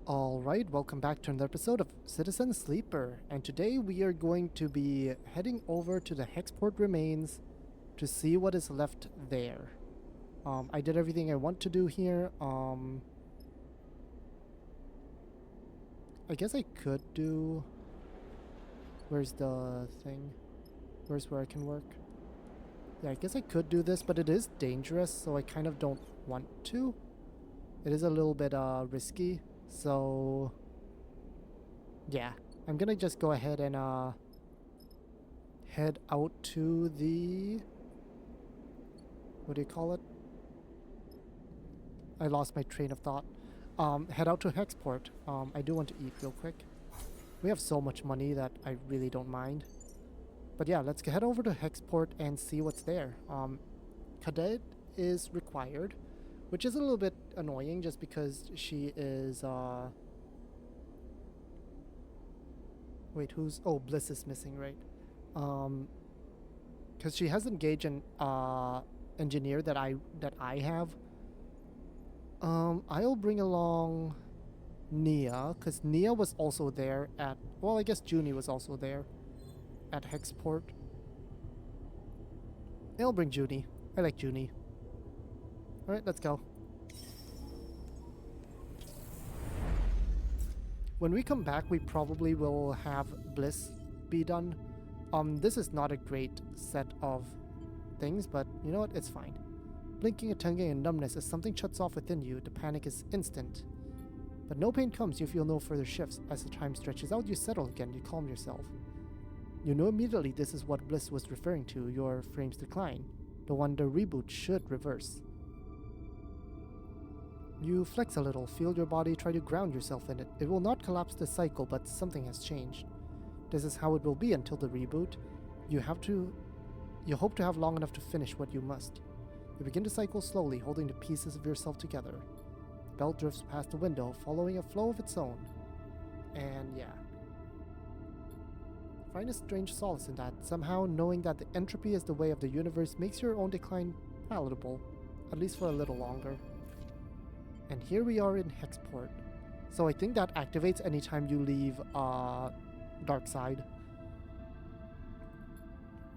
Alright, welcome back to another episode of Citizen Sleeper, and today we are going to be heading over to the Hexport remains to see what is left there. I did everything I want to do here. I guess I could do... Where's the thing? Where's where I can work? Yeah, I guess I could do this, but it is dangerous, so I kind of don't want to. It is a little bit risky. So, yeah, I'm gonna just go ahead and head out to the, what do you call it? I lost my train of thought. Head out to Hexport. I do want to eat real quick. We have so much money that I really don't mind. But yeah, let's head over to Hexport and see what's there. Cadet is required, which is a little bit annoying just because she is, wait, who's... Oh, Bliss is missing, right? Because she has engaged an, engineer that I have. I'll bring along Nia, because Nia was also there at... Well, I guess Juni was also there at Hexport. I'll bring Juni. I like Juni. Alright, let's go. When we come back, we probably will have Bliss be done. This is not a great set of things, but you know what? It's fine. Blinking, a tingling, and numbness as something shuts off within you. The panic is instant. But no pain comes, you feel no further shifts. As the time stretches out, you settle again, you calm yourself. You know immediately this is what Bliss was referring to, your frames decline. The one the reboot should reverse. You flex a little, feel your body, try to ground yourself in it. It will not collapse the cycle, but something has changed. This is how it will be until the reboot. You hope to have long enough to finish what you must. You begin to cycle slowly, holding the pieces of yourself together. The belt drifts past the window, following a flow of its own. And yeah. Find a strange solace in that. Somehow, knowing that the entropy is the way of the universe makes your own decline palatable, at least for a little longer. And here we are in Hexport. So I think that activates anytime you leave Dark Side.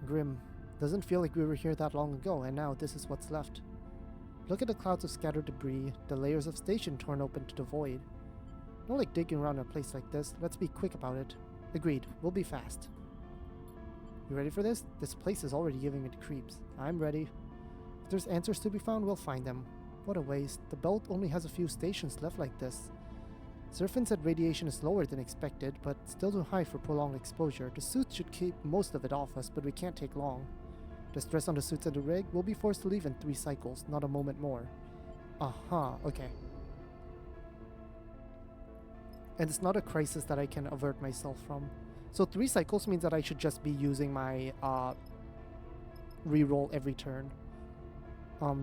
Grim. Doesn't feel like we were here that long ago, and now this is what's left. Look at the clouds of scattered debris, the layers of station torn open to the void. Not like digging around a place like this. Let's be quick about it. Agreed. We'll be fast. You ready for this? This place is already giving me the creeps. I'm ready. If there's answers to be found, we'll find them. What a waste. The belt only has a few stations left like this. Serpent said radiation is lower than expected, but still too high for prolonged exposure. The suits should keep most of it off us, but we can't take long. The stress on the suits and the rig, we'll be forced to leave in 3 cycles, not a moment more. Aha, okay. And it's not a crisis that I can avert myself from. So 3 cycles means that I should just be using my reroll every turn.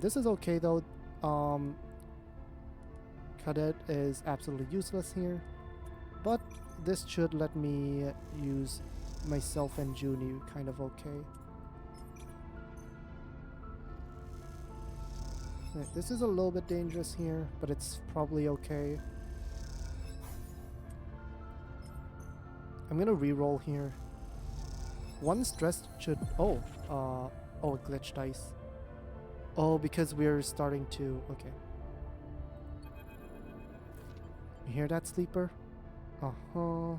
This is okay though. Cadet is absolutely useless here, but this should let me use myself and Juni kind of okay. This is a little bit dangerous here, but it's probably okay. I'm gonna reroll here. 1 stress should... Oh, it glitched dice. Oh, because we're starting to... Okay. You hear that, sleeper? Uh-huh.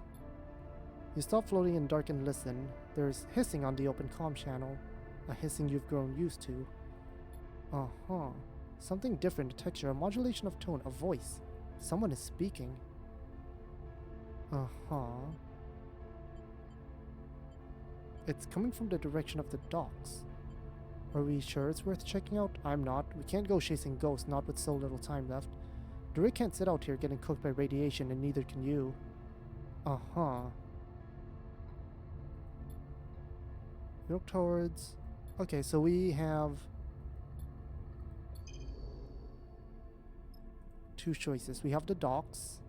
You stop floating in dark and listen. There's hissing on the open comm channel. A hissing you've grown used to. Uh-huh. Something different, a texture, a modulation of tone, a voice. Someone is speaking. Uh-huh. It's coming from the direction of the docks. Are we sure it's worth checking out? I'm not. We can't go chasing ghosts, not with so little time left. The rig can't sit out here getting cooked by radiation, and neither can you. Uh-huh. Look towards... Okay, so we have... 2 choices. We have the docks.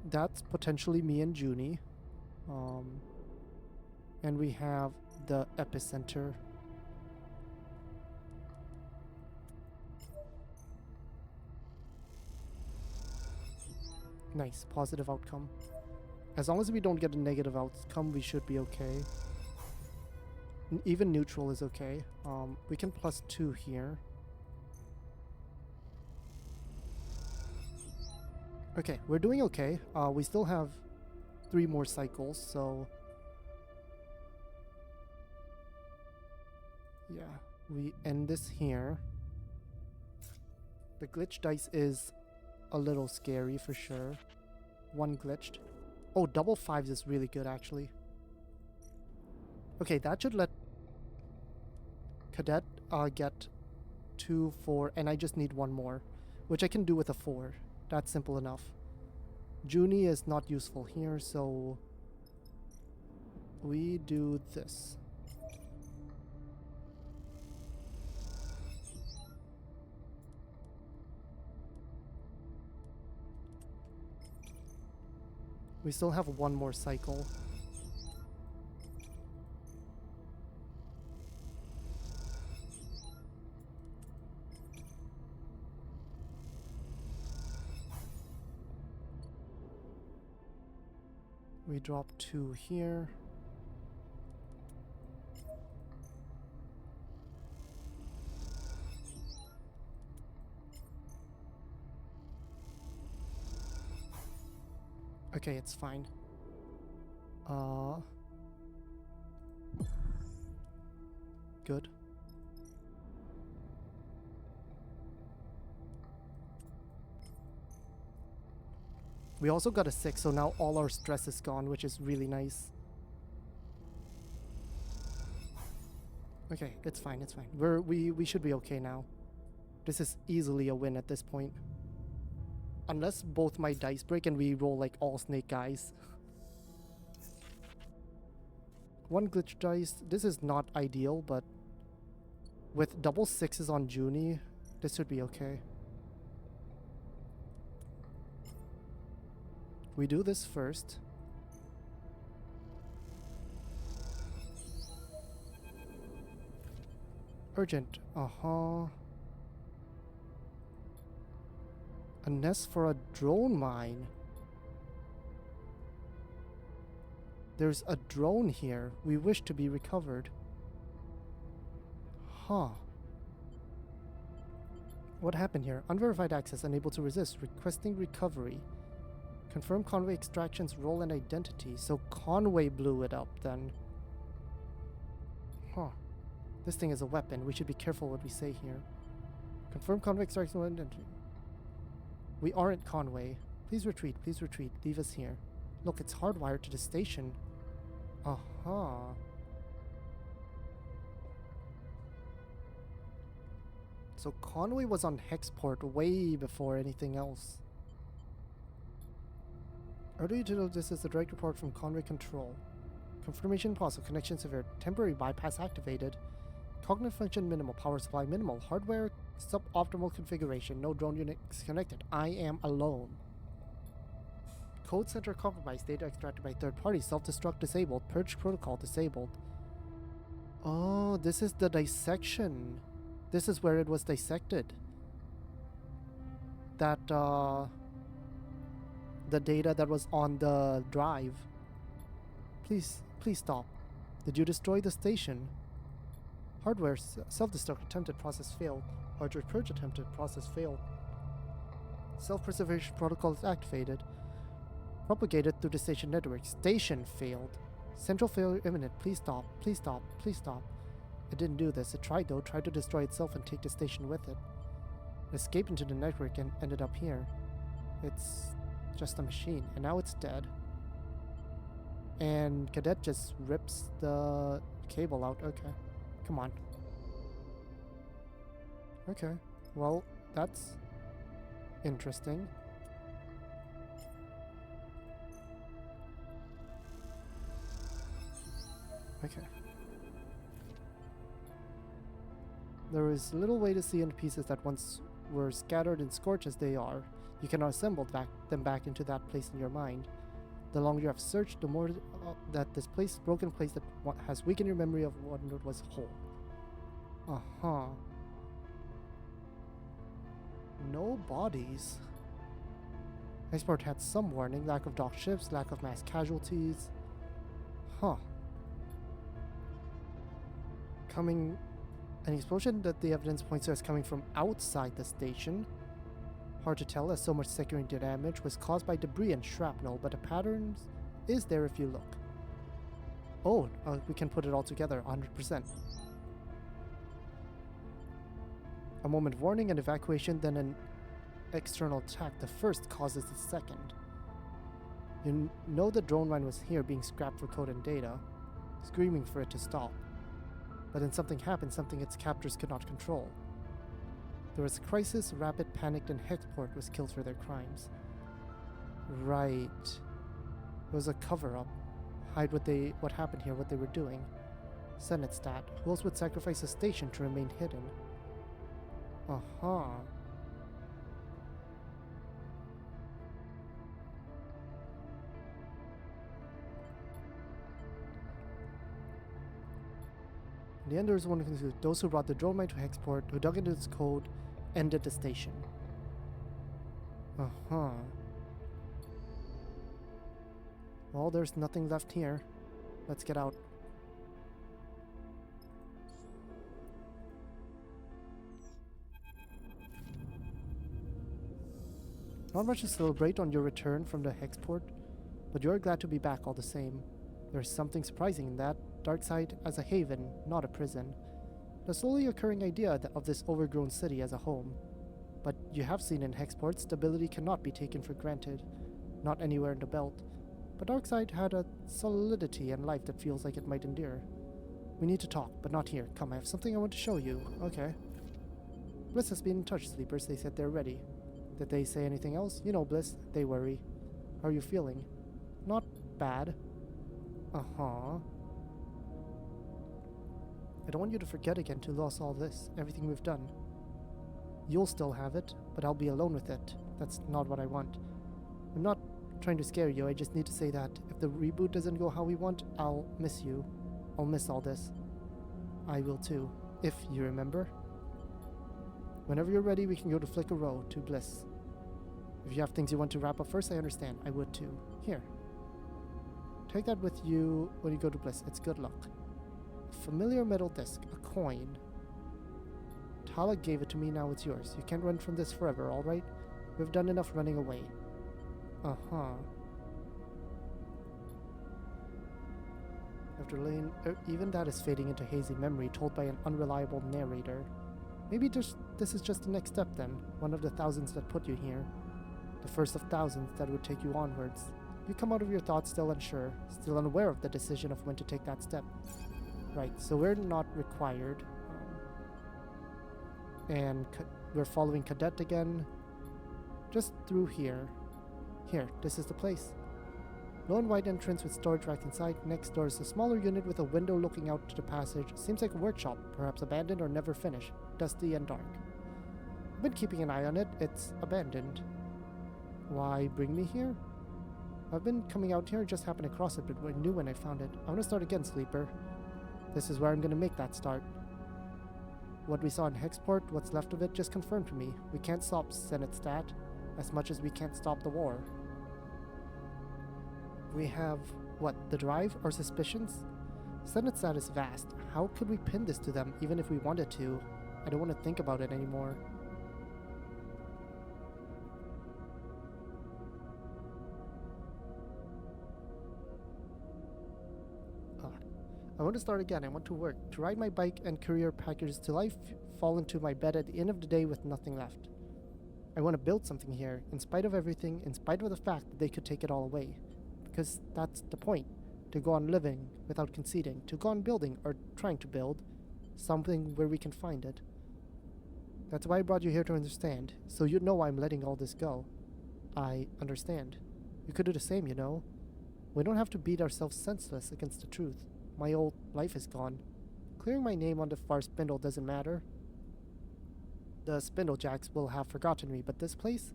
That's potentially me and Juni. And we have the epicenter. Nice, positive outcome. As long as we don't get a negative outcome, we should be okay. Even neutral is okay. We can +2 here. Okay, we're doing okay. We still have 3 more cycles, so... yeah, we end this here. The glitch dice is a little scary for sure. 1 glitched. Oh, double 5s is really good actually. Okay, that should let Cadet get 2, 4, and I just need 1 more, which I can do with a 4. That's simple enough. Juni is not useful here, so we do this. We still have 1 more cycle. We drop 2 here. Okay, it's fine. Good. We also got a 6, so now all our stress is gone, which is really nice. Okay, it's fine, it's fine. We should be okay now. This is easily a win at this point. Unless both my dice break and we roll like all snake guys. 1 glitch dice. This is not ideal, but with double 6s on Juni, this should be okay. We do this first. Urgent. A nest for a drone mine. There's a drone here. We wish to be recovered. Huh. What happened here? Unverified access, unable to resist. Requesting recovery. Confirm Conway extraction's role and identity. So Conway blew it up then. Huh. This thing is a weapon. We should be careful what we say here. Confirm Conway extraction identity. We aren't Conway. Please retreat. Please retreat. Leave us here. Look, it's hardwired to the station. Aha. So Conway was on Hexport way before anything else. Earlier to know this is a direct report from Conway Control. Confirmation possible. Connection severe. Temporary bypass activated. Cognitive function minimal. Power supply minimal. Hardware suboptimal configuration. No drone units connected. I am alone. Code center compromised. Data extracted by third party. Self-destruct disabled. Purge protocol disabled. Oh, this is the dissection. This is where it was dissected. That, the data that was on the drive. Please stop. Did you destroy the station? Hardware self-destruct attempted, process failed. Hardware purge attempted, process failed. Self-preservation protocol is activated. Propagated through the station network. Station failed. Central failure imminent. Please stop. Please stop. Please stop. It didn't do this. It tried though. Tried to destroy itself and take the station with it. It escaped into the network and ended up here. It's just a machine. And now it's dead. And Cadet just rips the cable out. Okay. Come on. Okay. Well, that's interesting. Okay. There is little way to see in pieces that once were scattered and scorched as they are. You cannot assemble them back into that place in your mind. The longer you have searched, the more that this place, broken place that has weakened your memory of what was whole. Uh-huh. No bodies. Hexport had some warning, lack of docked ships, lack of mass casualties. Huh. Coming... An explosion that the evidence points to as coming from outside the station. Hard to tell as so much secondary damage was caused by debris and shrapnel, but the pattern is there if you look. Oh, we can put it all together, 100%. A moment of warning and evacuation, then an external attack. The first causes the second. You know the drone line was here being scrapped for code and data, screaming for it to stop. But then something happened, something its captors could not control. There was a crisis, Rapid panicked, and Hexport was killed for their crimes. Right. It was a cover-up. Hide what happened here, what they were doing. Senate stat. Who else would sacrifice a station to remain hidden? Aha. In the end, there was one conclusion. Those who brought the drone mine to Hexport, who dug into its code, ended the station. Uh-huh. Well, there's nothing left here. Let's get out. Not much to celebrate on your return from the Hexport, but you're glad to be back all the same. There's something surprising in that. Darkside as a haven, not a prison. The slowly occurring idea of this overgrown city as a home. But you have seen in Hexport, stability cannot be taken for granted. Not anywhere in the belt. But Darkside had a solidity and life that feels like it might endure. We need to talk, but not here. Come, I have something I want to show you. Okay. Bliss has been in touch, Sleepers. They said they're ready. Did they say anything else? You know, Bliss, they worry. How are you feeling? Not bad. Uh-huh. I don't want you to forget again to lose all this, everything we've done. You'll still have it, but I'll be alone with it. That's not what I want. I'm not trying to scare you, I just need to say that if the reboot doesn't go how we want, I'll miss you. I'll miss all this. I will too, if you remember. Whenever you're ready, we can go to Flicker Row, to Bliss. If you have things you want to wrap up first, I understand. I would too. Here. Take that with you when you go to Bliss. It's good luck. A familiar metal disc. A coin. Tala gave it to me, now it's yours. You can't run from this forever, alright? We've done enough running away. Uh-huh. After laying... even that is fading into hazy memory, told by an unreliable narrator. Maybe this is just the next step then. One of the thousands that put you here. The first of thousands that would take you onwards. You come out of your thoughts still unsure, still unaware of the decision of when to take that step. Right, so we're not required. And we're following Cadet again. Just through here. Here, this is the place. Lone white entrance with storage racks inside. Next door is a smaller unit with a window looking out to the passage. Seems like a workshop, perhaps abandoned or never finished. Dusty and dark. I've been keeping an eye on it. It's abandoned. Why bring me here? I've been coming out here, just happened across it, but I knew when I found it. I want to start again, Sleeper. This is where I'm going to make that start. What we saw in Hexport, what's left of it, just confirmed to me. We can't stop Senate Stat, as much as we can't stop the war. We have, what, the drive, or suspicions? Senate Stat is vast. How could we pin this to them, even if we wanted to? I don't want to think about it anymore. I want to start again. I want to work, to ride my bike and courier packages till I fall into my bed at the end of the day with nothing left. I want to build something here, in spite of everything, in spite of the fact that they could take it all away. Because that's the point, to go on living without conceding, to go on building, or trying to build, something where we can find it. That's why I brought you here to understand, so you know why I'm letting all this go. I understand. You could do the same, you know. We don't have to beat ourselves senseless against the truth. My old life is gone. Clearing my name on the far spindle doesn't matter. The Spindlejacks will have forgotten me, but this place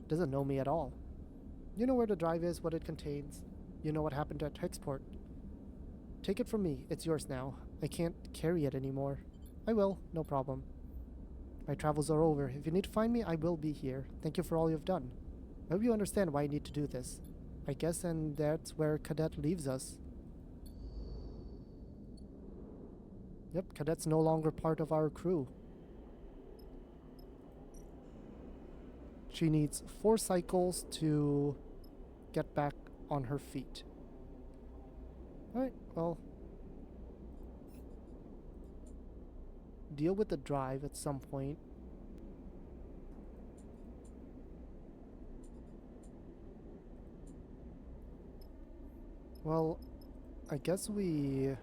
doesn't know me at all. You know where the drive is, what it contains. You know what happened at Hexport. Take it from me, it's yours now. I can't carry it anymore. I will, no problem. My travels are over. If you need to find me, I will be here. Thank you for all you've done. I hope you understand why I need to do this. I guess, and that's where Cadet leaves us. Yep, Cadet's no longer part of our crew. She needs 4 cycles to get back on her feet. Alright, well. Deal with the drive at some point. Well, I guess we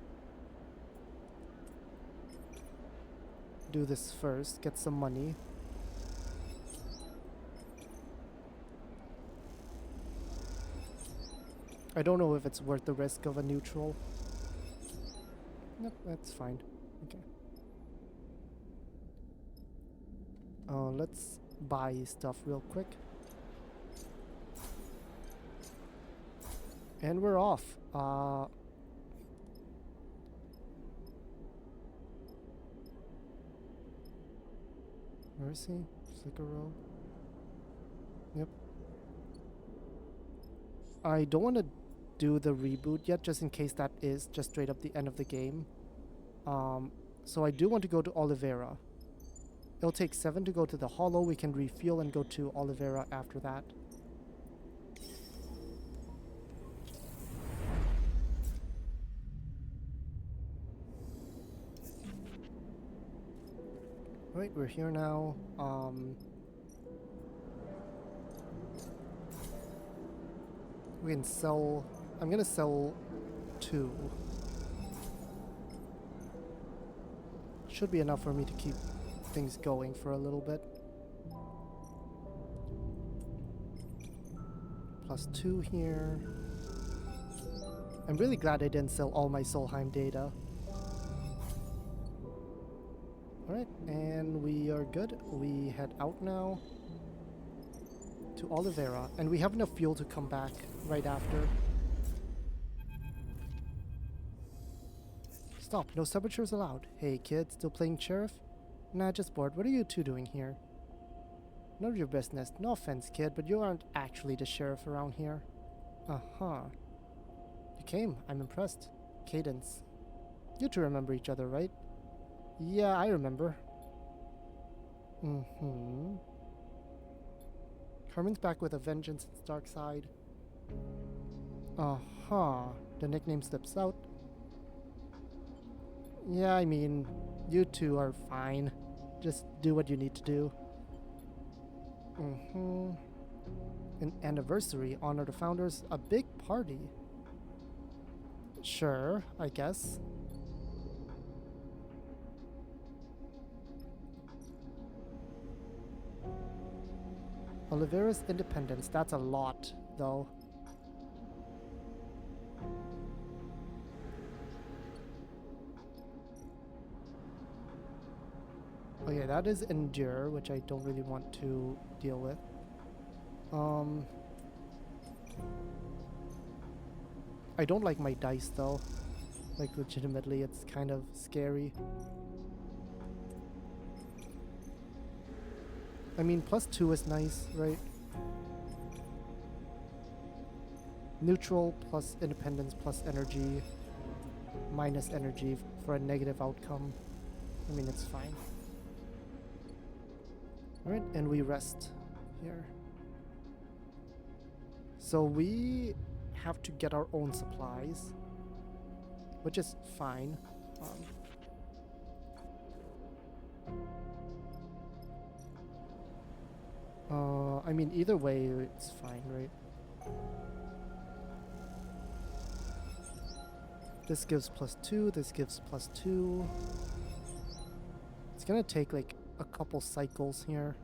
do this first, get some money. I don't know if it's worth the risk of a neutral. Nope, that's fine. Okay. Let's buy stuff real quick. And we're off. Where is he? Flickero. Yep. I don't want to do the reboot yet, just in case that is just straight up the end of the game. So I do want to go to Olivera. It'll take 7 to go to the Hollow. We can refuel and go to Olivera after that. Right, we're here now. We can sell. I'm gonna sell 2. Should be enough for me to keep things going for a little bit. +2 here. I'm really glad I didn't sell all my Solheim data. Alright, and we are good. We head out now to Olivera, and we have enough fuel to come back right after. Stop, no saboteurs allowed. Hey kid, still playing sheriff? Nah, just bored. What are you two doing here? None of your business. No offense, kid, but you aren't actually the sheriff around here. Uh-huh. You came. I'm impressed. Cadence. You two remember each other, right? Yeah, I remember. Mm-hmm. Carmen's back with a vengeance in dark side. Uh-huh. The nickname slips out. Yeah, I mean, you two are fine. Just do what you need to do. Mm-hmm. An anniversary, honor the founders, a big party. Sure, I guess. Olivera's independence, that's a lot, though. Okay, that is endure, which I don't really want to deal with. I don't like my dice though. Like legitimately, it's kind of scary. I mean, +2 is nice, right? Neutral plus independence plus energy minus energy for a negative outcome. I mean, it's fine. Alright, and we rest here. So we have to get our own supplies, which is fine. I mean, either way, it's fine, right? This gives +2, this gives +2. It's gonna take like a couple cycles here.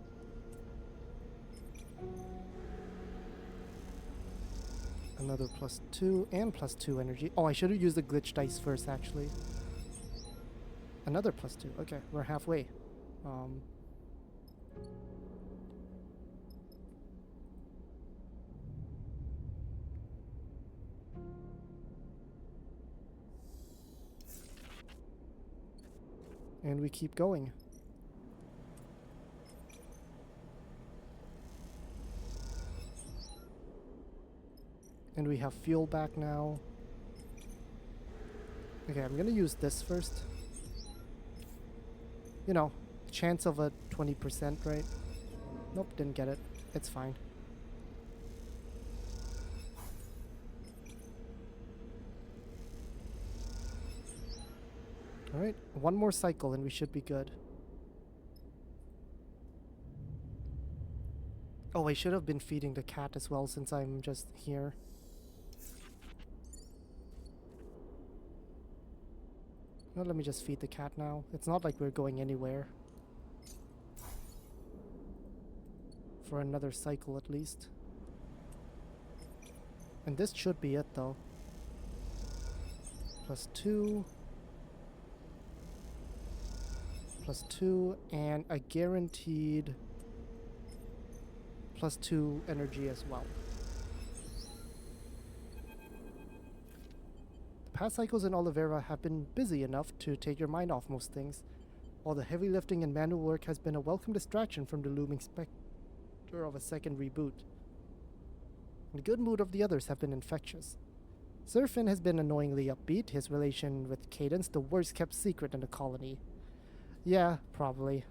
Another +2 and +2 energy. Oh, I should have used the glitch dice first, actually. Another +2. Okay, we're halfway. And we keep going. And we have fuel back now. Okay, I'm gonna use this first. You know, chance of a 20%, right? Nope, didn't get it. It's fine. Alright, one more cycle and we should be good. Oh, I should have been feeding the cat as well since I'm just here. Well, let me just feed the cat now. It's not like we're going anywhere. For another cycle at least. And this should be it though. +2. +2 and a guaranteed +2 energy as well. The past cycles in Olivera have been busy enough to take your mind off most things. All the heavy lifting and manual work has been a welcome distraction from the looming specter of a second reboot. The good mood of the others have been infectious. Serphin has been annoyingly upbeat, his relation with Cadence the worst kept secret in the colony. Yeah, probably.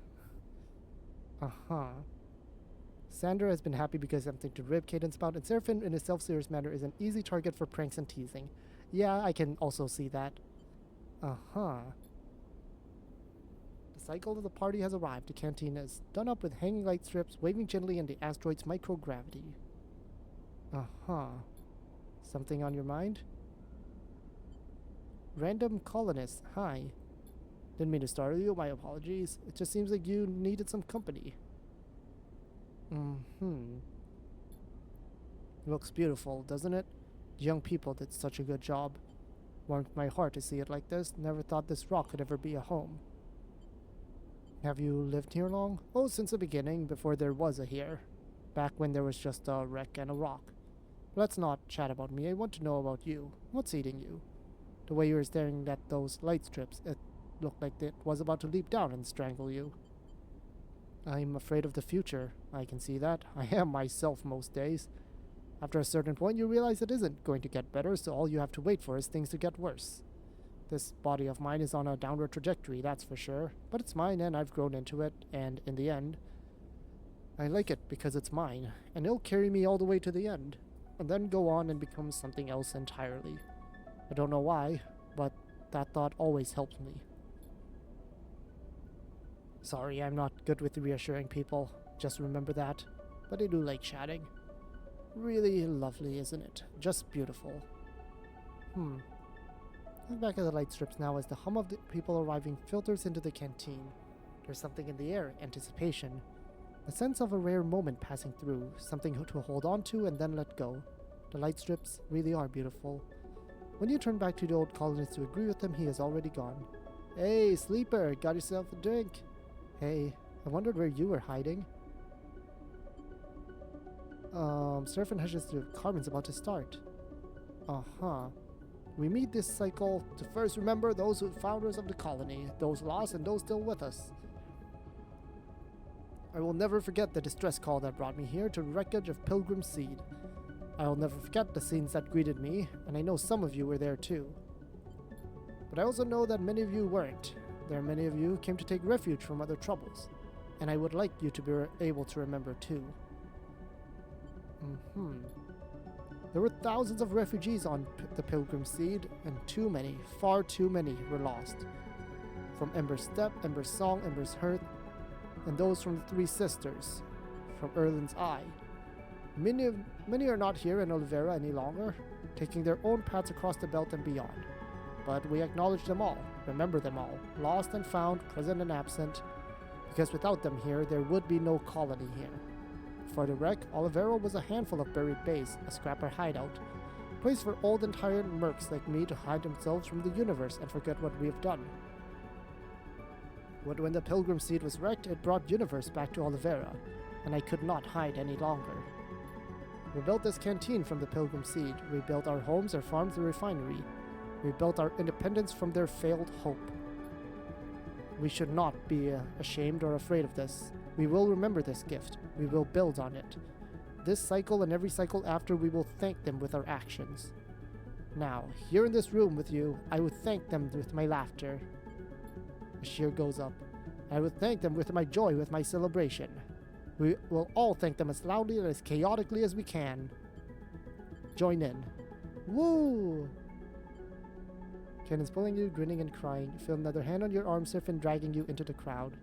Sandra has been happy because something to rib Cadence about, and Seraphin in his self-serious manner is an easy target for pranks and teasing. Yeah, I can also see that. The cycle of the party has arrived. The canteen is done up with hanging light strips, waving gently in the asteroid's microgravity. Something on your mind? Random colonists, hi. Didn't mean to startle you, my apologies. It just seems like you needed some company. Looks beautiful, doesn't it? The young people did such a good job. Warmed my heart to see it like this. Never thought this rock could ever be a home. Have you lived here long? Oh, since the beginning, before there was a here. Back when there was just a wreck and a rock. Let's not chat about me. I want to know about you. What's eating you? The way you were staring at those light strips, it looked like it was about to leap down and strangle you. I'm afraid of the future. I can see that. I am myself most days. After a certain point, you realize it isn't going to get better, so all you have to wait for is things to get worse. This body of mine is on a downward trajectory, that's for sure. But it's mine, and I've grown into it, and in the end, I like it because it's mine, and it'll carry me all the way to the end, and then go on and become something else entirely. I don't know why, but that thought always helps me. Sorry, I'm not good with reassuring people. Just remember that. But I do like chatting. Really lovely, isn't it? Just beautiful. Look back at the light strips now as the hum of the people arriving filters into the canteen. There's something in the air, anticipation. A sense of a rare moment passing through, something to hold on to and then let go. The light strips really are beautiful. When you turn back to the old colonist to agree with him, he is already gone. Hey, sleeper, got yourself a drink? Hey, I wondered where you were hiding. Serphin hushes through. Carmen's about to start. We meet this cycle to first remember those who founders of the colony, those lost and those still with us. I will never forget the distress call that brought me here to the wreckage of Pilgrim's Seed. I will never forget the scenes that greeted me, and I know some of you were there too. But I also know that many of you weren't. There are many of you who came to take refuge from other troubles, and I would like you to be able to remember too. There were thousands of refugees on the Pilgrim's Seed, and too many, far too many, were lost. From Ember's Step, Ember's Song, Ember's Hearth, and those from the Three Sisters, from Erlin's Eye. Many are not here in Olivera any longer, taking their own paths across the belt and beyond. But we acknowledge them all, remember them all, lost and found, present and absent, because without them here, there would be no colony here. Before the wreck, Olivera was a handful of buried bays, a scrapper hideout, a place for old and tired mercs like me to hide themselves from the universe and forget what we have done. But when the Pilgrim's Seed was wrecked, it brought universe back to Olivera, and I could not hide any longer. We built this canteen from the Pilgrim's Seed. We built our homes, our farms, the refinery. We built our independence from their failed hope. We should not be ashamed or afraid of this. We will remember this gift. We will build on it. this cycle and every cycle after, we will thank them with our actions. Now, here in this room with you, I would thank them with my laughter. A cheer goes up. I would thank them with my joy, with my celebration. We will all thank them as loudly and as chaotically as we can. Join in. Woo! Cannon's pulling you, grinning and crying. You feel another hand on your arm, surf and dragging you into the crowd.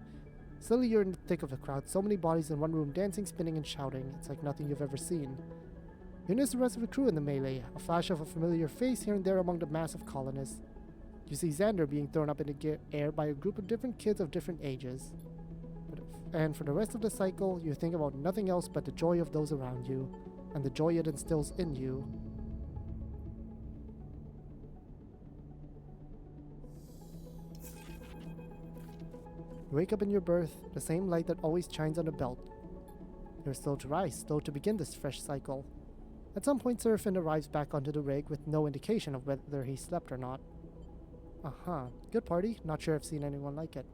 Suddenly you're in the thick of the crowd, so many bodies in one room, dancing, spinning and shouting. It's like nothing you've ever seen. You notice the rest of the crew in the melee, a flash of a familiar face here and there among the mass of colonists. You see Xander being thrown up in the air by a group of different kids of different ages. And for the rest of the cycle, you think about nothing else but the joy of those around you, and the joy it instills in you. You wake up in your berth, the same light that always shines on the belt. You're slow to rise, slow to begin this fresh cycle. At some point, Seraphin arrives back onto the rig with no indication of whether he slept or not. Good party. Not sure I've seen anyone like it.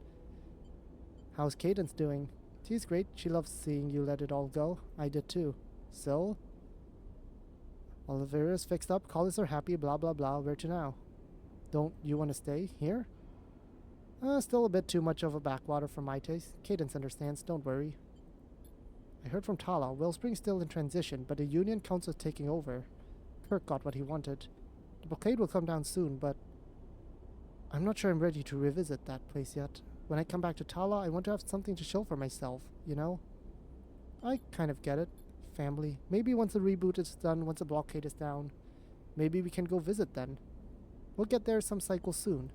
How's Cadence doing? She's great. She loves seeing you let it all go. I did too. So? Olivera's fixed up, colleagues are happy, blah blah blah. Where to now? Don't you want to stay here? Still a bit too much of a backwater for my taste. Cadence understands, don't worry. I heard from Tala. Wellspring's still in transition, but the Union Council's taking over. Kirk got what he wanted. The blockade will come down soon, but I'm not sure I'm ready to revisit that place yet. When I come back to Tala, I want to have something to show for myself, you know? I kind of get it. Family. Maybe once the reboot is done, once the blockade is down, maybe we can go visit then. We'll get there some cycle soon.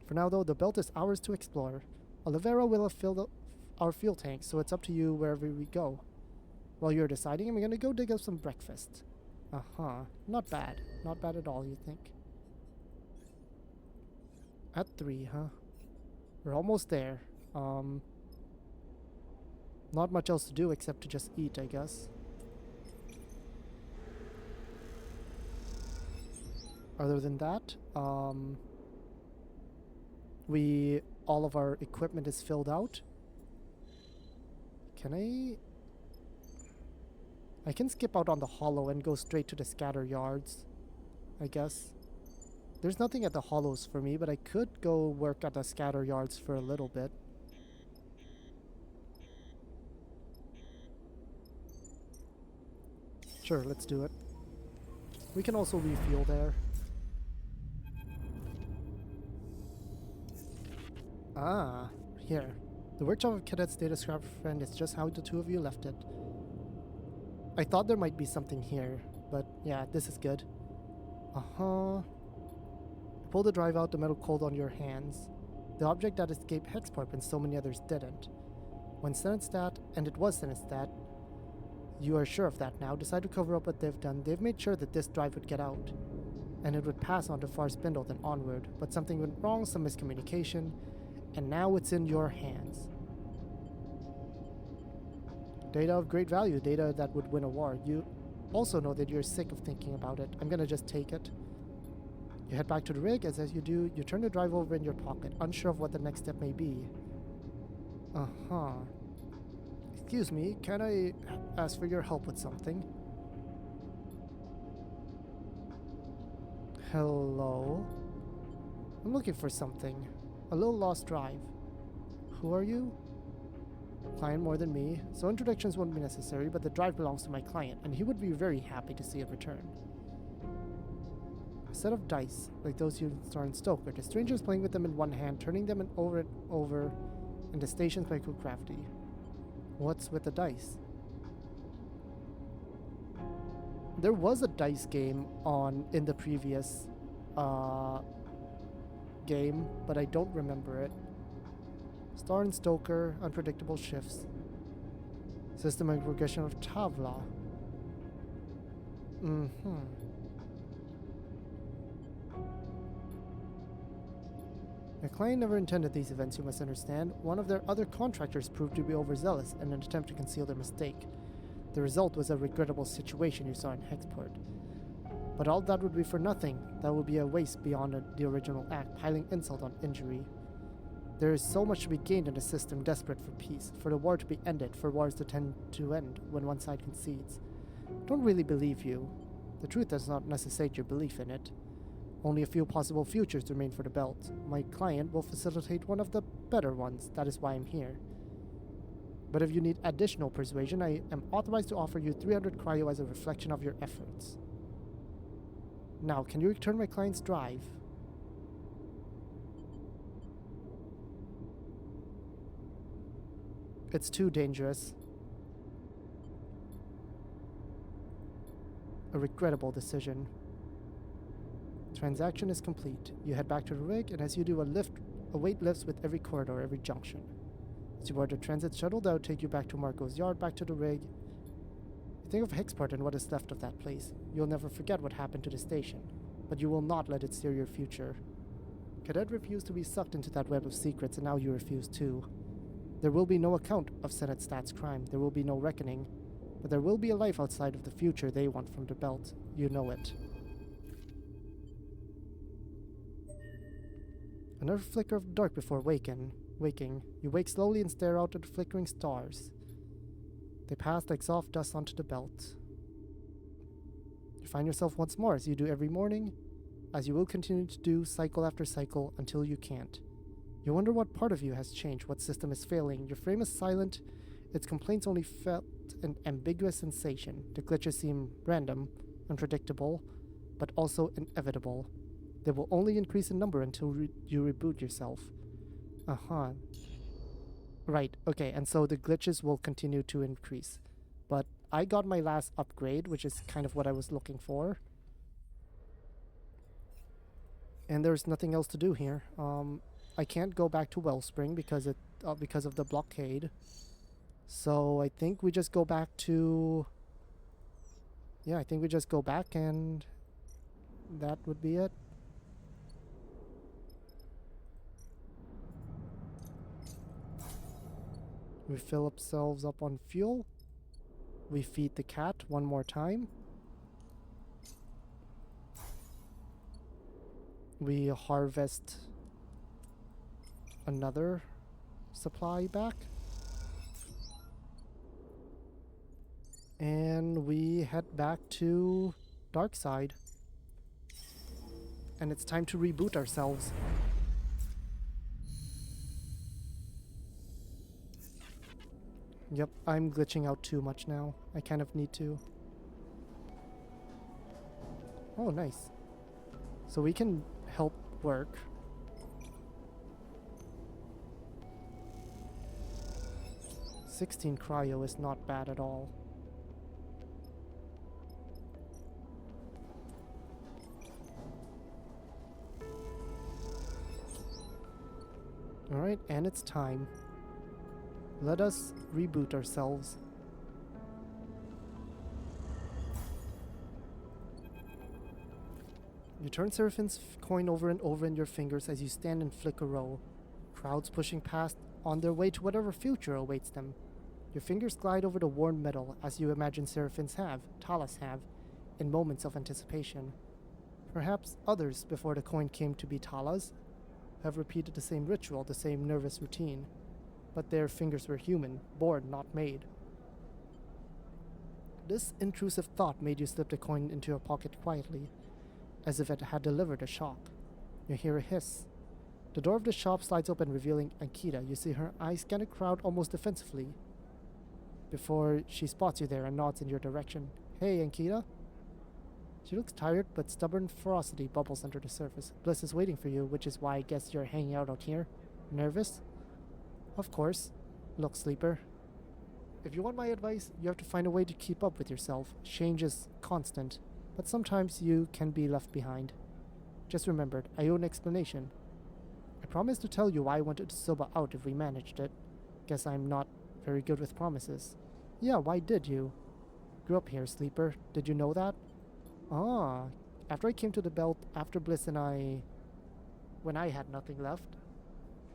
For now though, the belt is ours to explore. Olivera will have filled up our fuel tanks, so it's up to you wherever we go. While you're deciding, I'm gonna go dig up some breakfast. Not bad. Not bad at all, you think? At 3, huh? We're almost there. Not much else to do except to just eat, I guess. Other than that, all of our equipment is filled out. Can I can skip out on the Hollow and go straight to the Scatteryards, I guess. There's nothing at the Hollows for me, but I could go work at the Scatteryards for a little bit. Sure, let's do it. We can also refuel there. Here. The workshop of Cadet's data scrap friend is just how the two of you left it. I thought there might be something here, but yeah, this is good. Pull the drive out, the metal cold on your hands. The object that escaped Hexport when so many others didn't. When Senetstat, and it was Senetstat, you are sure of that now, decide to cover up what they've done. They've made sure that this drive would get out, and it would pass on to far Spindle then onward, but something went wrong, some miscommunication, and now it's in your hands. Data of great value, data that would win a war. You also know that you're sick of thinking about it. I'm gonna just take it. You head back to the rig, as you do, you turn the drive over in your pocket, unsure of what the next step may be. Excuse me, can I ask for your help with something? Hello? I'm looking for something. A little lost drive. Who are you? Client more than me, so introductions won't be necessary, but the drive belongs to my client, and he would be very happy to see it return. A set of dice, like those you saw in Stoker. The stranger's playing with them in one hand, turning them over and over, and the station's by Crafty. What's with the dice? There was a dice game in the previous game, but I don't remember it. Star and Stoker, unpredictable shifts. System and progression of Tavla. The client never intended these events, you must understand. One of their other contractors proved to be overzealous in an attempt to conceal their mistake. The result was a regrettable situation you saw in Hexport. But all that would be for nothing. That would be a waste beyond the original act, piling insult on injury. There is so much to be gained in a system desperate for peace, for the war to be ended, for wars to tend to end when one side concedes. Don't really believe you. The truth does not necessitate your belief in it. Only a few possible futures remain for the belt. My client will facilitate one of the better ones. That is why I'm here. But if you need additional persuasion, I am authorized to offer you 300 cryo as a reflection of your efforts. Now, can you return my client's drive? It's too dangerous. A regrettable decision. Transaction is complete. You head back to the rig, and as you do, a weight lifts with every corridor, every junction. As you board the transit shuttle, that will take you back to Marco's yard, back to the rig. You think of Hexport and what is left of that place. You'll never forget what happened to the station, but you will not let it steer your future. Cadet refused to be sucked into that web of secrets, and now you refuse too. There will be no account of Senate Stat's crime. There will be no reckoning. But there will be a life outside of the future they want from the belt. You know it. Another flicker of dark before waking. You wake slowly and stare out at the flickering stars. They pass like soft dust onto the belt. You find yourself once more, as you do every morning, as you will continue to do cycle after cycle until you can't. You wonder what part of you has changed, what system is failing. Your frame is silent, its complaints only felt an ambiguous sensation. The glitches seem random, unpredictable, but also inevitable. They will only increase in number until you reboot yourself. Right, okay, and so the glitches will continue to increase. But I got my last upgrade, which is kind of what I was looking for. And there's nothing else to do here. I can't go back to Wellspring because of the blockade. So I think we just go back to... Yeah, I think we just go back and that would be it. We fill ourselves up on fuel. We feed the cat one more time. We harvest another supply back. And we head back to Darkside. And it's time to reboot ourselves. Yep, I'm glitching out too much now. I kind of need to. Oh, nice. So we can help work. $16 cryo is not bad at all. Alright, and it's time. Let us reboot ourselves. You turn Seraphine's coin over and over in your fingers as you stand and flick a row. Crowds pushing past on their way to whatever future awaits them. Your fingers glide over the worn metal as you imagine Seraphine's have, Talas have, in moments of anticipation. Perhaps others before the coin came to be Tala's have repeated the same ritual, the same nervous routine. But their fingers were human, born, not made. This intrusive thought made you slip the coin into your pocket quietly, as if it had delivered a shock. You hear a hiss. The door of the shop slides open, revealing Ankita. You see her eyes scan the crowd almost defensively, before she spots you there and nods in your direction. Hey, Ankita? She looks tired, but stubborn ferocity bubbles under the surface. Bliss is waiting for you, which is why I guess you're hanging out here. Nervous? Of course. Look, Sleeper. If you want my advice, you have to find a way to keep up with yourself. Change is constant, but sometimes you can be left behind. Just remembered, I owe an explanation. I promised to tell you why I wanted to Soba out if we managed it. Guess I'm not very good with promises. Yeah, why did you? Grew up here, Sleeper. Did you know that? Ah, after I came to the belt, after Bliss and I... when I had nothing left.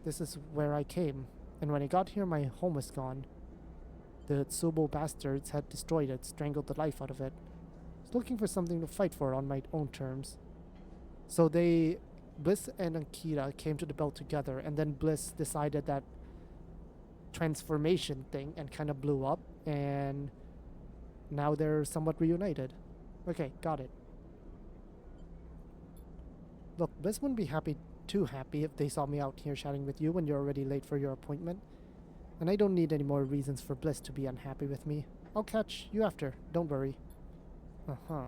This is where I came. And when I got here, my home was gone. The Tsubo bastards had destroyed it, strangled the life out of it. I was looking for something to fight for on my own terms. So they Bliss and Ankita came to the belt together, and then Bliss decided that transformation thing and kind of blew up, and now they're somewhat reunited. Okay, got it. Look, Bliss wouldn't be too happy if they saw me out here chatting with you when you're already late for your appointment. And I don't need any more reasons for Bliss to be unhappy with me. I'll catch you after, don't worry. Uh-huh.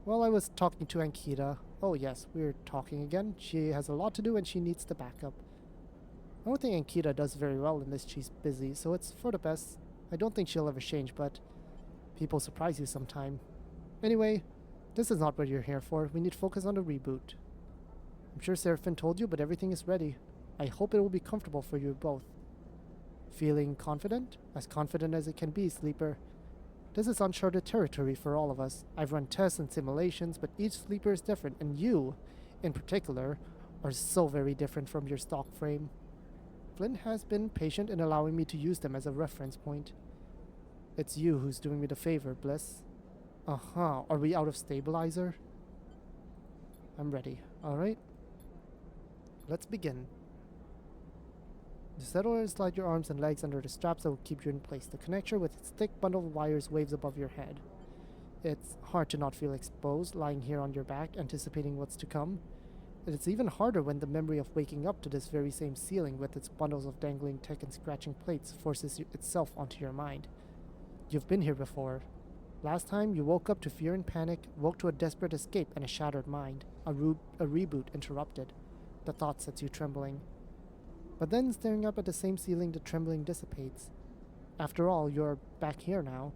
Well, I was talking to Ankita. Oh yes, we're talking again. She has a lot to do and she needs the backup. I don't think Ankita does very well unless she's busy, so it's for the best. I don't think she'll ever change, but people surprise you sometime. Anyway, this is not what you're here for. We need to focus on the reboot. I'm sure Seraphine told you, but everything is ready. I hope it will be comfortable for you both. Feeling confident? As confident as it can be, Sleeper. This is uncharted territory for all of us. I've run tests and simulations, but each Sleeper is different, and you, in particular, are so very different from your stock frame. Flynn has been patient in allowing me to use them as a reference point. It's you who's doing me the favor, Bliss. Uh-huh. Are we out of stabilizer? I'm ready. Alright. Let's begin. You settle and slide your arms and legs under the straps that will keep you in place. The connector with its thick bundle of wires waves above your head. It's hard to not feel exposed, lying here on your back, anticipating what's to come. It's even harder when the memory of waking up to this very same ceiling with its bundles of dangling tech and scratching plates forces itself onto your mind. You've been here before. Last time, you woke up to fear and panic, woke to a desperate escape and a shattered mind. A reboot interrupted. The thought sets you trembling. But then, staring up at the same ceiling, the trembling dissipates. After all, you're back here now.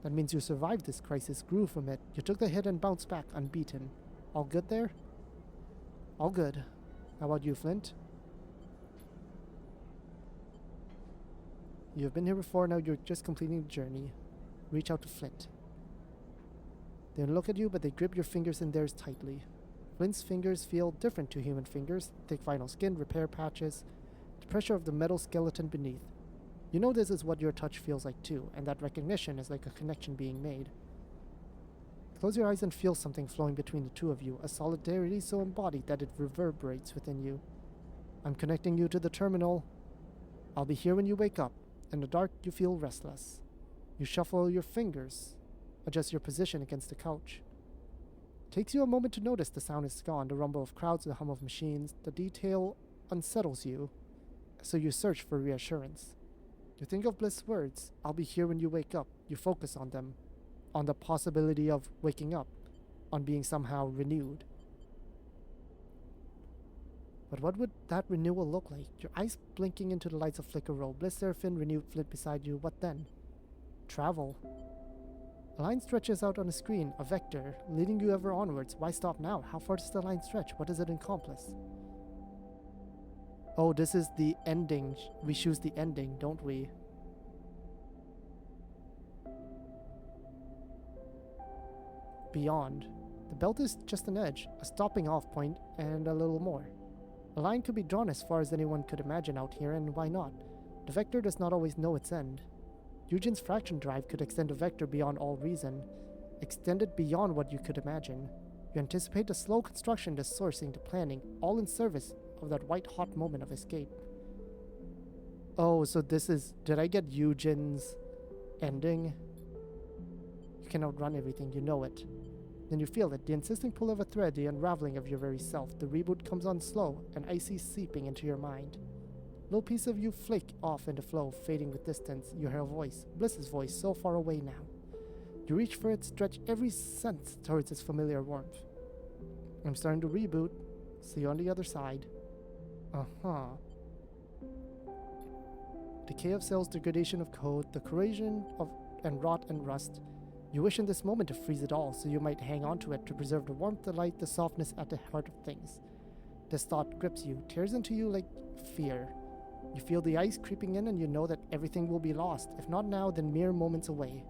That means you survived this crisis, grew from it. You took the hit and bounced back unbeaten. All good there? All good. How about you, Flint? You've been here before, now you're just completing the journey. Reach out to Flint. They look at you, but they grip your fingers in theirs tightly. Flint's fingers feel different to human fingers. Thick vinyl skin, repair patches, the pressure of the metal skeleton beneath. You know this is what your touch feels like too, and that recognition is like a connection being made. Close your eyes and feel something flowing between the two of you, a solidarity so embodied that it reverberates within you. I'm connecting you to the terminal. I'll be here when you wake up. In the dark, you feel restless. You shuffle your fingers, adjust your position against the couch. Takes you a moment to notice the sound is gone, the rumble of crowds, the hum of machines. The detail unsettles you, so you search for reassurance. You think of Bliss' words, I'll be here when you wake up. You focus on them, on the possibility of waking up, on being somehow renewed. But what would that renewal look like? Your eyes blinking into the lights of Flicker Row. Bliss, Seraphine, renewed Flint beside you. What then? Travel. A line stretches out on a screen, a vector, leading you ever onwards. Why stop now? How far does the line stretch? What does it encompass? Oh, this is the ending. We choose the ending, don't we? Beyond. The belt is just an edge, a stopping off point, and a little more. A line could be drawn as far as anyone could imagine out here, and why not? The vector does not always know its end. Eugen's fraction drive could extend a vector beyond all reason, extend it beyond what you could imagine. You anticipate the slow construction, the sourcing, the planning, all in service of that white-hot moment of escape. Oh, so this is... Did I get Eugen's ending? You can outrun everything, you know it. Then you feel it, the insisting pull of a thread, the unraveling of your very self. The reboot comes on slow, an icy seeping into your mind. Little piece of you flake off into flow, fading with distance. You hear a voice, Bliss's voice, so far away now. You reach for it, stretch every sense towards its familiar warmth. I'm starting to reboot. See you on the other side. Uh-huh. Decay of cells, degradation of code, the corrosion of and rot and rust. You wish in this moment to freeze it all, so you might hang on to it to preserve the warmth, the light, the softness at the heart of things. This thought grips you, tears into you like fear. You feel the ice creeping in and you know that everything will be lost, if not now, then mere moments away.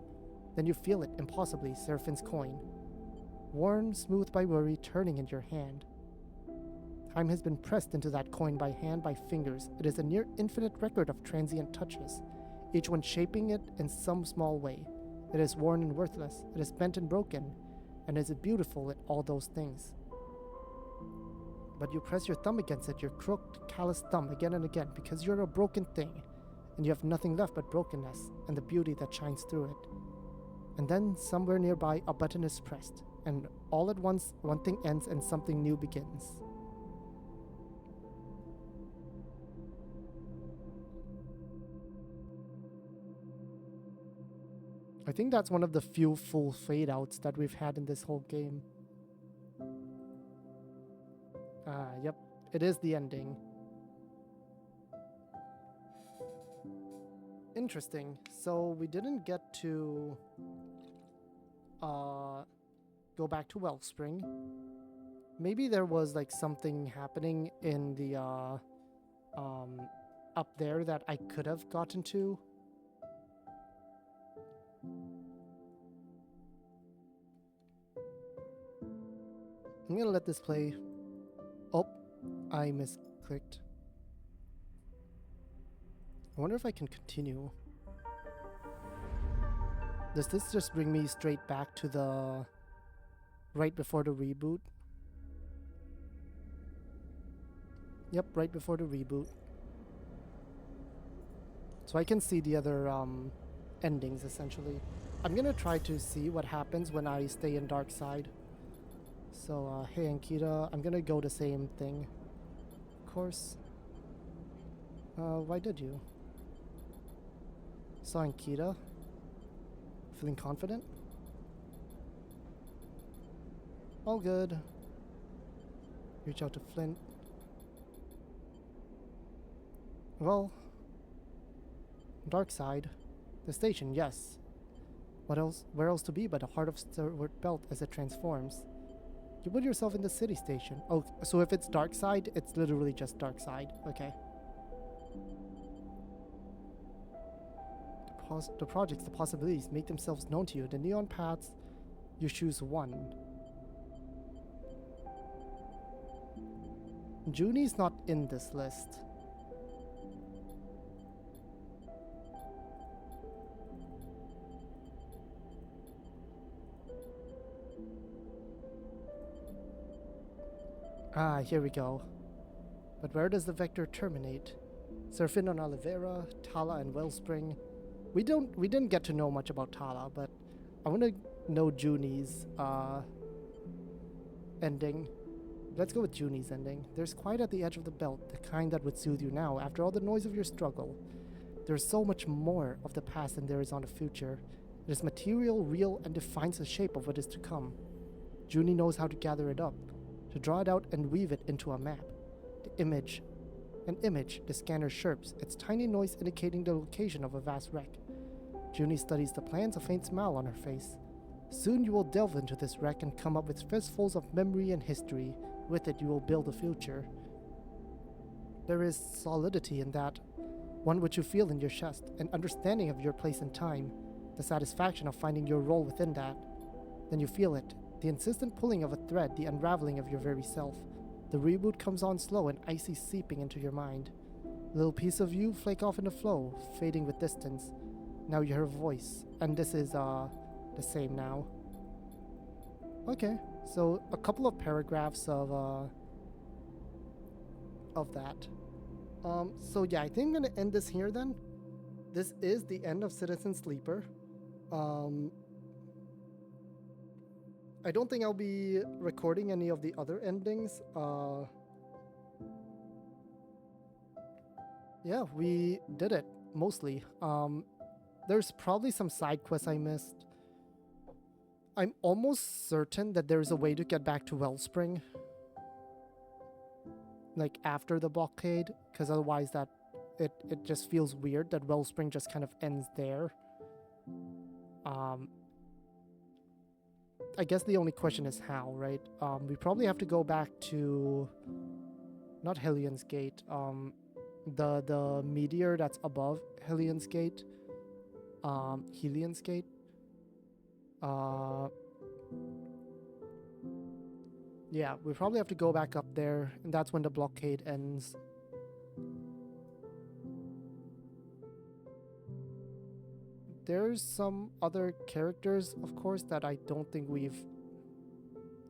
Then you feel it, impossibly, Seraphine's coin. Worn, smooth by worry, turning in your hand. Time has been pressed into that coin by hand, by fingers. It is a near infinite record of transient touches, each one shaping it in some small way. It is worn and worthless, it is bent and broken, and is it beautiful at all those things. but you press your thumb against it, your crooked, calloused thumb again and again, because you're a broken thing, and you have nothing left but brokenness and the beauty that shines through it. And then, somewhere nearby, a button is pressed, and all at once, one thing ends and something new begins. I think that's one of the few full fade-outs that we've had in this whole game. Yep, it is the ending. Interesting. So we didn't get to go back to Wellspring. Maybe there was like something happening in the up there that I could have gotten to. I'm gonna let this play. Oh, I misclicked. I wonder if I can continue. Does this just bring me straight back to the right before the reboot? Yep, right before the reboot. So I can see the other endings essentially. I'm gonna try to see what happens when I stay in Dark Side. So, hey Ankita, I'm gonna go the same thing. Of course. Why did you? Saw Ankita? Feeling confident? All good. Reach out to Flint. Well, Dark Side. The station, yes. What else? Where else to be but the heart of Starward Belt as it transforms? You put yourself in the city station. Oh, so if it's Dark Side, it's literally just Dark Side. Okay. The projects, the possibilities make themselves known to you. The neon paths, you choose one. Juni's not in this list. Ah, here we go. But where does the vector terminate? Surfing on Olivera, Tala, and Wellspring. We didn't get to know much about Tala, but I want to know Juni's ending. Let's go with Juni's ending. There's quiet at the edge of the belt, the kind that would soothe you now after all the noise of your struggle. There's so much more of the past than there is on the future. It is material, real, and defines the shape of what is to come. Juni knows how to gather it up, to draw it out and weave it into a map. An image, the scanner chirps, its tiny noise indicating the location of a vast wreck. Juni studies the plans, a faint smile on her face. Soon you will delve into this wreck and come up with fistfuls of memory and history. With it you will build a future. There is solidity in that, one which you feel in your chest, an understanding of your place in time, the satisfaction of finding your role within that. Then you feel it, the insistent pulling of a thread, the unraveling of your very self. The reboot comes on slow and icy seeping into your mind. A little piece of you flake off in the flow, fading with distance. Now you hear a voice, and this is the same now. Okay, so a couple of paragraphs of that. So yeah, I think I'm gonna end this here then. This is the end of Citizen Sleeper. I don't think I'll be recording any of the other endings. Yeah, we did it, mostly. There's probably some side quests I missed. I'm almost certain that there's a way to get back to Wellspring. Like, after the blockade, because otherwise it just feels weird that Wellspring just kind of ends there. I guess the only question is how, right? We probably have to go back to not Hyleon's Gate, the meteor that's above Hyleon's Gate, Hyleon's Gate. Yeah, we probably have to go back up there, and that's when the blockade ends. There's some other characters, of course, that I don't think we've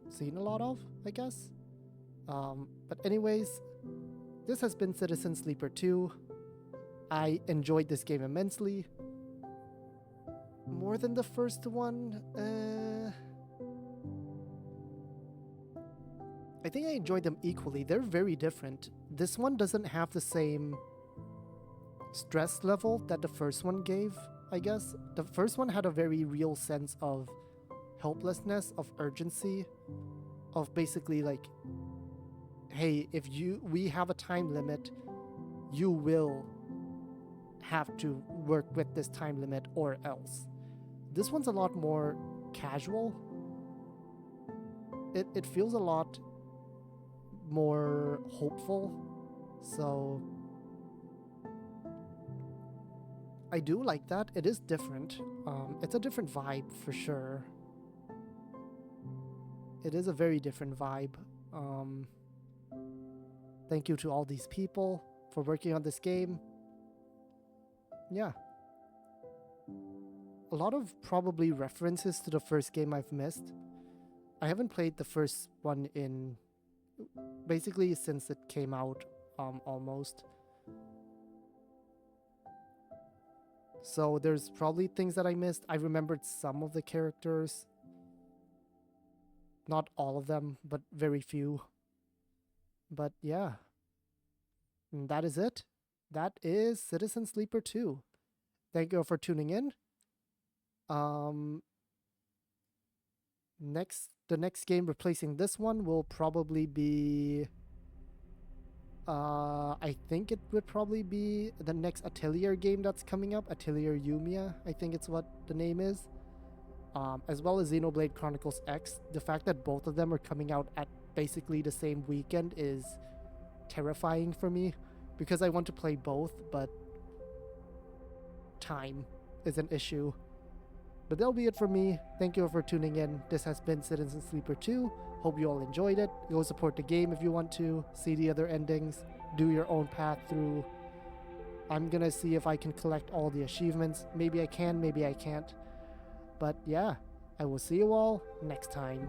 seen a lot of, I guess. But anyways, this has been Citizen Sleeper 2. I enjoyed this game immensely. More than the first one? I think I enjoyed them equally. They're very different. This one doesn't have the same stress level that the first one gave, I guess. The first one had a very real sense of helplessness, of urgency, of basically like, hey, if we have a time limit, you will have to work with this time limit or else. This one's a lot more casual. It feels a lot more hopeful, so I do like that. It is different. It's a different vibe for sure. It is a very different vibe. Thank you to all these people for working on this game. Yeah. A lot of probably references to the first game I've missed. I haven't played the first one in basically since it came out, almost. So there's probably things that I missed. I remembered some of the characters. Not all of them, but very few. But yeah. And that is it. That is Citizen Sleeper 2. Thank you all for tuning in. The next game replacing this one will probably be I think it would probably be the next Atelier game that's coming up, Atelier Yumia, I think it's what the name is. As well as Xenoblade Chronicles X. The fact that both of them are coming out at basically the same weekend is terrifying for me, because I want to play both, but time is an issue. But that'll be it for me. Thank you all for tuning in. This has been Citizen Sleeper 2. Hope you all enjoyed it. Go support the game if you want to. See the other endings. Do your own path through. I'm gonna see if I can collect all the achievements. Maybe I can, maybe I can't. But yeah, I will see you all next time.